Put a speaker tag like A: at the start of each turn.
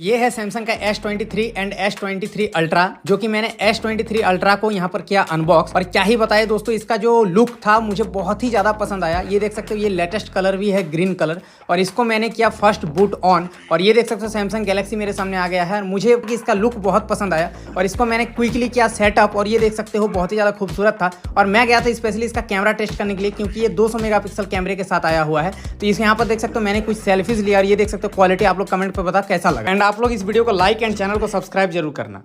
A: ये है सैमसंग का S23 एंड S23 अल्ट्रा, जो कि मैंने S23 अल्ट्रा को यहाँ पर किया अनबॉक्स। और क्या ही बताए दोस्तों, इसका जो लुक था मुझे बहुत ही ज़्यादा पसंद आया। ये देख सकते हो, ये लेटेस्ट कलर भी है ग्रीन कलर। और इसको मैंने किया फर्स्ट बूट ऑन, और ये देख सकते हो सैमसंग गैलेक्सी मेरे सामने आ गया है। मुझे इसका लुक बहुत पसंद आया और इसको मैंने क्विकली किया सेटअप। और ये देख सकते हो बहुत ही ज़्यादा खूबसूरत था। और मैं गया था स्पेशली इसका कैमरा टेस्ट करने के लिए, क्योंकि ये 200 मेगापिक्सल कैमरे के साथ आया हुआ है। तो इसके यहाँ पर देख सकते हो मैंने कुछ सेल्फीज लिया और ये देख सकते हो क्वालिटी आप लोग कमेंट पर बता कैसा लगा। एंड आप लोग इस वीडियो को लाइक एंड चैनल को सब्सक्राइब जरूर करना।